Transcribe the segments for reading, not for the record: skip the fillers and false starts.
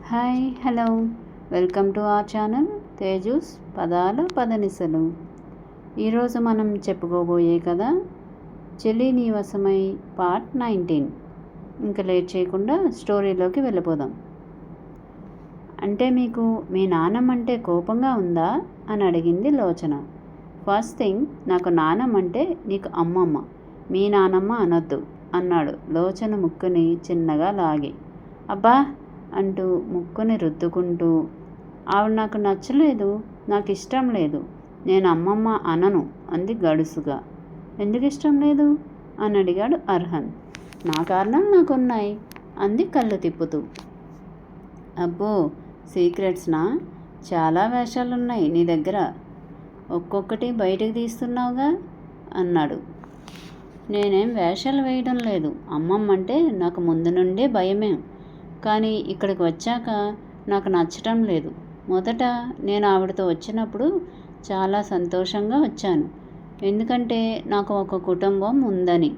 Hi hello welcome to our channel Teju's పదాల పదనిసలు. ఈరోజు మనం చెప్పుకోబోయే కథ చెలి నీ వశమై పార్ట్ 19. ఇంకా లేట్ చేయకుండా స్టోరీలోకి వెళ్ళిపోదాం. అంటే మీకు మీ నాన్నమ్మంటే కోపంగా ఉందా అని అడిగింది లోచన. ఫస్ట్ థింగ్, నాకు నాన్నమ్మంటే నీకు అమ్మమ్మ, మీ నానమ్మ అనొద్దు అన్నాడు లోచన ముక్కుని చిన్నగా లాగి. అబ్బా అంటూ ముక్కుని రుద్దుకుంటూ, ఆవిడ నాకు నచ్చలేదు, నాకు ఇష్టం లేదు, నేను అమ్మమ్మ అనను అంది గడుసుగా. ఎందుకు ఇష్టం లేదు అని అడిగాడు అర్హన్. నా కారణాలు నాకున్నాయి అంది కళ్ళు తిప్పుతూ. అబ్బో, సీక్రెట్స్నా? చాలా వేషాలున్నాయి నీ దగ్గర, ఒక్కొక్కటి బయటకు తీస్తున్నావుగా అన్నాడు. నేనేం వేషాలు వేయడం లేదు, అమ్మమ్మంటే నాకు ముందు నుండే భయమే. కానీ ఇక్కడికి వచ్చాక నాకు నచ్చటం లేదు. మొదట నేను ఆవిడతో వచ్చినప్పుడు చాలా సంతోషంగా వచ్చాను, ఎందుకంటే నాకు ఒక కుటుంబం ఉందని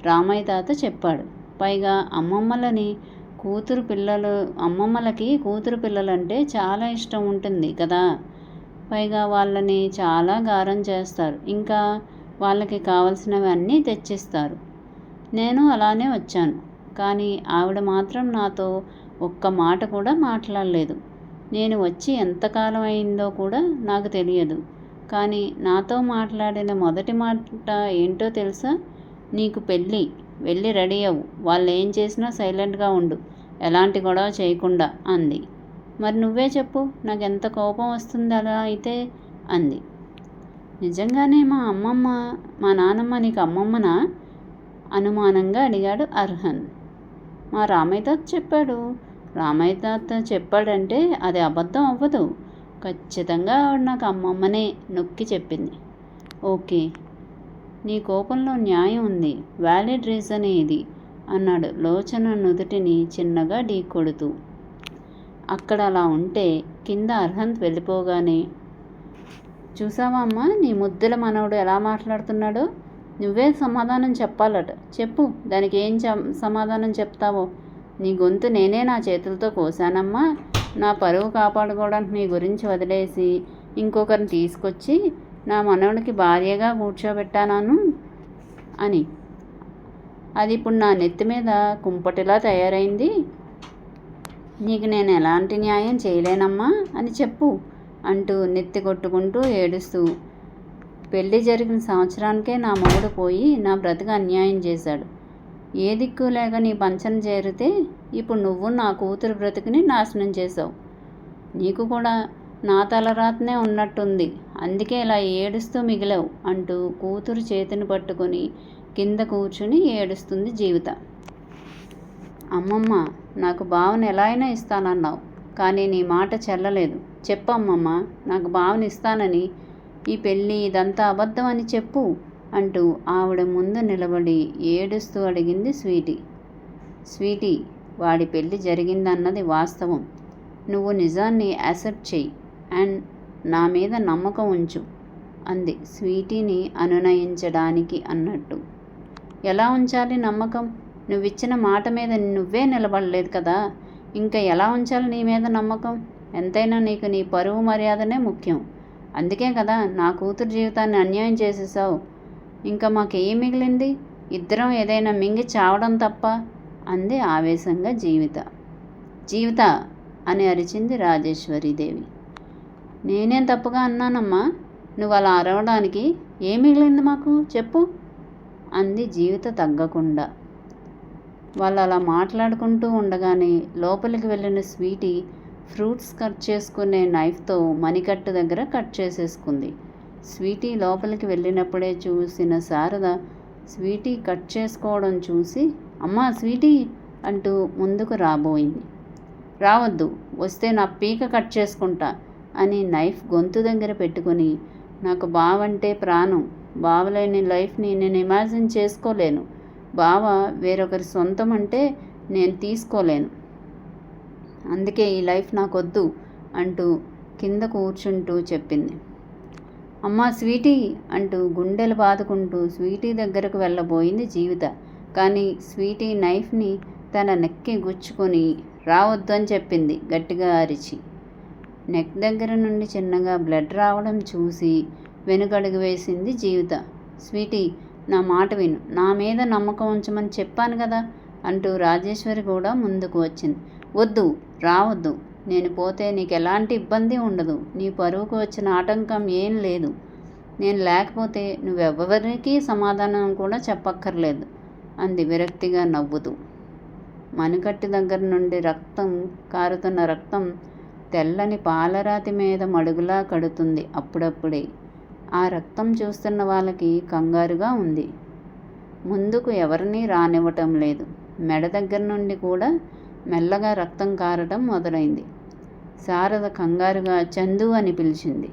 రామయ్య తాత చెప్పాడు. పైగా అమ్మమ్మలకి కూతురు పిల్లలంటే చాలా ఇష్టం ఉంటుంది కదా. పైగా వాళ్ళని చాలా గారం చేస్తారు, ఇంకా వాళ్ళకి కావలసినవన్నీ తెచ్చిస్తారు. నేను అలానే వచ్చాను. కానీ ఆవిడ మాత్రం నాతో ఒక్క మాట కూడా మాట్లాడలేదు. నేను వచ్చి ఎంతకాలం అయిందో కూడా నాకు తెలియదు. కానీ నాతో మాట్లాడిన మొదటి మాట ఏంటో తెలుసా? నీకు పెళ్ళి, వెళ్ళి రెడీ అవ్వు, వాళ్ళు ఏం చేసినా సైలెంట్గా ఉండు, ఎలాంటి గొడవ చేయకుండా అంది. మరి నువ్వే చెప్పు, నాకు ఎంత కోపం వస్తుంది అలా అయితే అంది. నిజంగానే మా నానమ్మ నీకు అమ్మమ్మనా? అనుమానంగా అడిగాడు అర్హన్. మా రామయ్య తాత చెప్పాడు. రామయ్య తాత చెప్పాడంటే అది అబద్ధం అవ్వదు. ఖచ్చితంగా ఆవిడ నాకు అమ్మమ్మనే నొక్కి చెప్పింది. ఓకే, నీ కోపంలో న్యాయం ఉంది, వ్యాలిడ్ రీజన్ ఇది అన్నాడు లోచన నుదుటిని చిన్నగా ఢీకొడుతూ. అక్కడ అలా ఉంటే కింద అర్హంత్ వెళ్ళిపోగానే, చూసావా అమ్మ నీ ముద్దుల మనవడు ఎలా మాట్లాడుతున్నాడో? నువ్వే సమాధానం చెప్పాలట. చెప్పు, దానికి ఏం సమాధానం చెప్తావో? నీ గొంతు నేనే నా చేతులతో కోసానమ్మా. నా పరువు కాపాడుకోవడానికి నీ గురించి వదిలేసి ఇంకొకరిని తీసుకొచ్చి నా మనవడికి భార్యగా కూర్చోబెట్టాను అని. అది ఇప్పుడు నా నెత్తి మీద కుంపటిలా తయారైంది. నీకు నేను ఎలాంటి న్యాయం చేయలేనమ్మా అని చెప్పు అంటూ నెత్తి కొట్టుకుంటూ ఏడుస్తూ, పెళ్ళి జరిగిన సంవత్సరానికే నా మొగుడు పోయి నా బ్రతుకు అన్యాయం చేశాడు. ఏ దిక్కు లేక నీ పంచన చేరితే ఇప్పుడు నువ్వు నా కూతురు బ్రతుకుని నాశనం చేసావు. నీకు కూడా నా తలరాతనే ఉన్నట్టుంది, అందుకే ఇలా ఏడుస్తూ మిగిలావు అంటూ కూతురు చేతిని పట్టుకొని కింద కూర్చుని ఏడుస్తుంది జీవిత. అమ్మమ్మ, నాకు బావని ఎలా అయినా ఇస్తానన్నావు, కానీ నీ మాట చెల్లలేదు. చెప్పమ్మమ్మ, నాకు బావని ఇస్తానని, ఈ పెళ్ళి ఇదంతా అబద్ధం అని చెప్పు అంటూ ఆవిడ ముందు నిలబడి ఏడుస్తూ అడిగింది స్వీటీ. స్వీటీ, వాడి పెళ్ళి జరిగిందన్నది వాస్తవం. నువ్వు నిజాన్ని యాక్సెప్ట్ చెయ్యి అండ్ నా మీద నమ్మకం ఉంచు అంది స్వీటీని అనునయించడానికి అన్నట్టు. ఎలా ఉంచాలి నమ్మకం? నువ్విచ్చిన మాట మీద నువ్వే నిలబడలేదు కదా, ఇంకా ఎలా ఉంచాలి నీ మీద నమ్మకం? ఎంతైనా నీకు నీ పరువు మర్యాదనే ముఖ్యం. అందుకే కదా నా కూతురు జీవితాన్ని అన్యాయం చేసేసావు. ఇంకా మాకేం మిగిలింది? ఇద్దరం ఏదైనా మింగి చావడం తప్ప అంది ఆవేశంగా జీవిత. జీవిత అని అరిచింది రాజేశ్వరీదేవి. నేనేం తప్పుగా అన్నానమ్మా? నువ్వు అలా అరవడానికి ఏం మిగిలింది మాకు, చెప్పు అంది జీవిత తగ్గకుండా. వాళ్ళు అలా మాట్లాడుకుంటూ ఉండగానే లోపలికి వెళ్ళిన స్వీటీ ఫ్రూట్స్ కట్ చేసుకునే నైఫ్తో మణికట్టు దగ్గర కట్ చేసేసుకుంది. స్వీటీ లోపలికి వెళ్ళినప్పుడే చూసిన శారద స్వీటీ కట్ చేసుకోవడం చూసి, అమ్మా స్వీటీ అంటూ ముందుకు రాబోయింది. రావద్దు, వస్తే నా పీక కట్ చేసుకుంటా అని నైఫ్ గొంతు దగ్గర పెట్టుకుని, నాకు బావంటే ప్రాణం, బావలేని లైఫ్ని నేను ఇమాజిన్ చేసుకోలేను, బావ వేరొకరి సొంతం అంటే నేను తీసుకోలేను, అందుకే ఈ లైఫ్ నాకొద్దు అంటూ కింద కూర్చుంటూ చెప్పింది. అమ్మా స్వీటీ అంటూ గుండెలు బాదుకుంటూ స్వీటీ దగ్గరకు వెళ్ళబోయింది జీవిత. కానీ స్వీటీ నైఫ్ని తన నెక్కి గుచ్చుకొని రావద్దు అని చెప్పింది గట్టిగా అరిచి. నెక్ దగ్గర నుండి చిన్నగా బ్లడ్ రావడం చూసి వెనుకడుగు వేసింది జీవిత. స్వీటీ, నా మాట విను, నా మీద నమ్మకం ఉంచమని చెప్పాను కదా అంటూ రాజేశ్వరి కూడా ముందుకు వచ్చింది. వద్దు, రావద్దు. నేను పోతే నీకు ఎలాంటి ఇబ్బంది ఉండదు. నీ పరువుకు వచ్చిన ఆటంకం ఏం లేదు. నేను లేకపోతే నువ్వెవ్వరికీ సమాధానం కూడా చెప్పక్కర్లేదు అంది విరక్తిగా నవ్వుతూ. మణికట్టు దగ్గర నుండి కారుతున్న రక్తం తెల్లని పాలరాతి మీద మడుగులా కడుతుంది అప్పుడప్పుడే. ఆ రక్తం చూస్తున్న వాళ్ళకి కంగారుగా ఉంది. ముందుకు ఎవరినీ రానివ్వటం లేదు. మెడ దగ్గర నుండి కూడా మెల్లగా రక్తం కారటం మొదలైంది. శారద కంగారుగా చందు అని పిలిచింది.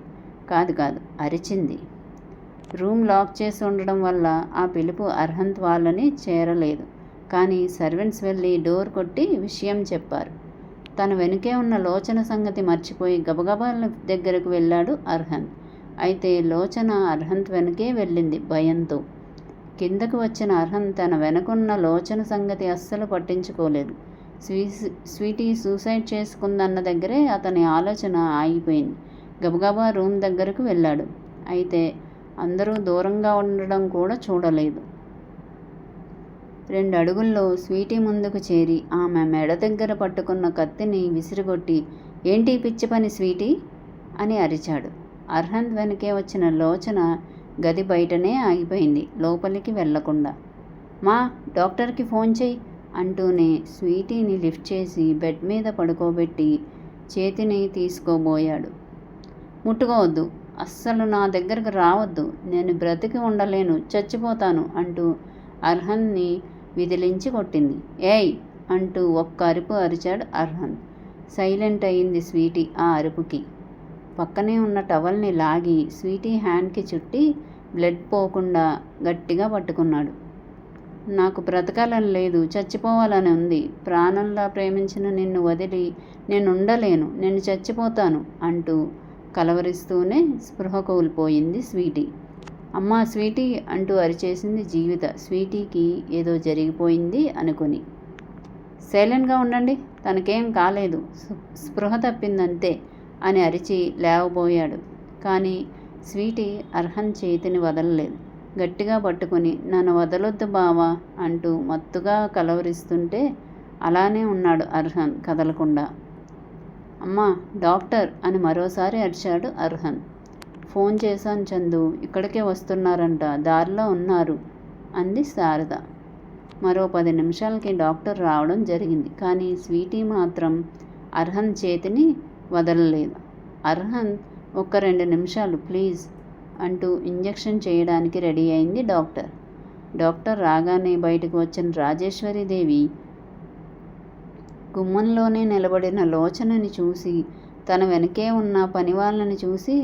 కాదు అరిచింది. రూమ్ లాక్ చేసి ఉండడం వల్ల ఆ పిలుపు అర్హంత్ వాళ్ళని చేరలేదు. కానీ సర్వెంట్స్ వెళ్ళి డోర్ కొట్టి విషయం చెప్పారు. తన వెనుకే ఉన్న లోచన సంగతి మర్చిపోయి గబగబాల దగ్గరకు వెళ్ళాడు అర్హంత్. అయితే లోచన అర్హంత్ వెనకే వెళ్ళింది భయంతో. కిందకు వచ్చిన అర్హంత్ తన వెనకున్న లోచన సంగతి అస్సలు పట్టించుకోలేదు. స్వీటీ సూసైడ్ చేసుకుందన్న దగ్గరే అతని ఆలోచన ఆగిపోయింది. గబగబా రూమ్ దగ్గరకు వెళ్ళాడు. అయితే అందరూ దూరంగా ఉండడం కూడా చూడలేదు. 2 అడుగుల్లో స్వీటీ ముందుకు చేరి ఆమె మెడ దగ్గర పట్టుకున్న కత్తిని విసిరిగొట్టి, ఏంటి పిచ్చి పని స్వీటీ అని అరిచాడు. అర్హంత్ వెనకే వచ్చిన లోచన గది బయటనే ఆగిపోయింది, లోపలికి వెళ్లకుండా. మా డాక్టర్కి ఫోన్ చెయ్యి అంటూనే స్వీటీని లిఫ్ట్ చేసి బెడ్ మీద పడుకోబెట్టి చేతిని తీసుకోబోయాడు. ముట్టుకోవద్దు, అస్సలు నా దగ్గరకు రావద్దు, నేను బ్రతికి ఉండలేను, చచ్చిపోతాను అంటూ అర్హంత్ని విదిలించి కొట్టింది. ఏయ్ అంటూ ఒక్క అరుపు అరిచాడు అర్హంత్. సైలెంట్ అయింది స్వీటీ ఆ అరుపుకి. పక్కనే ఉన్న టవల్ని లాగి స్వీటీ హ్యాండ్కి చుట్టి బ్లడ్ పోకుండా గట్టిగా పట్టుకున్నాడు. నాకు బ్రతకాలని లేదు, చచ్చిపోవాలని ఉంది. ప్రాణంలా ప్రేమించిన నిన్ను వదిలి నేను ఉండలేను, నేను చచ్చిపోతాను అంటూ కలవరిస్తూనే స్పృహ కోల్పోయింది స్వీటీ. అమ్మా స్వీటీ అంటూ అరిచేసింది జీవిత, స్వీటీకి ఏదో జరిగిపోయింది అనుకుని. సైలెంట్గా ఉండండి, తనకేం కాలేదు, స్పృహ తప్పిందంతే అని అరిచి లేవబోయాడు. కానీ స్వీటీ అర్హంత్ చేతిని వదలలేదు. గట్టిగా పట్టుకుని నన్ను వదలొద్దు బావా అంటూ మత్తుగా కలవరిస్తుంటే అలానే ఉన్నాడు అర్హంత్ కదలకుండా. అమ్మా డాక్టర్ అని మరోసారి అరిచాడు అర్హంత్. ఫోన్ చేశాను చందు, ఇక్కడికే వస్తున్నారంట, దారిలో ఉన్నారు అంది శారద. మరో 10 నిమిషాలకి డాక్టర్ రావడం జరిగింది. కానీ స్వీటీ మాత్రం అర్హంత్ చేతిని వదలలేదు. అర్హంత్ ఒక్క 2 నిమిషాలు ప్లీజ్ అంటూ ఇంజెక్షన్ చేయడానికి రెడీ అయింది డాక్టర్. డాక్టర్ రాగానే బయటకు వచ్చిన రాజేశ్వరీదేవి గుమ్మంలోనే నిలబడిన లోచనని చూసి తన వెనకే ఉన్న పని వాళ్ళని చూసి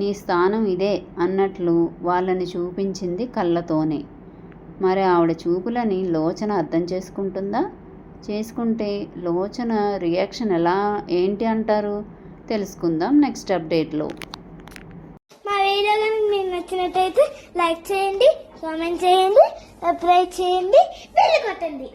నీ స్థానం ఇదే అన్నట్లు వాళ్ళని చూపించింది కళ్ళతోనే. మరి ఆవిడ చూపులని లోచన అర్థం చేసుకుంటుందా? చేసుకుంటే లోచన రియాక్షన్ ఏంటి అంటారు? తెలుసుకుందాం నెక్స్ట్ అప్డేట్లో. మా వీడియో కనుక మీకు నచ్చినట్టయితే లైక్ చేయండి, కామెంట్ చేయండి, సబ్స్క్రైబ్ చేయండి, బెల్ కొట్టండి.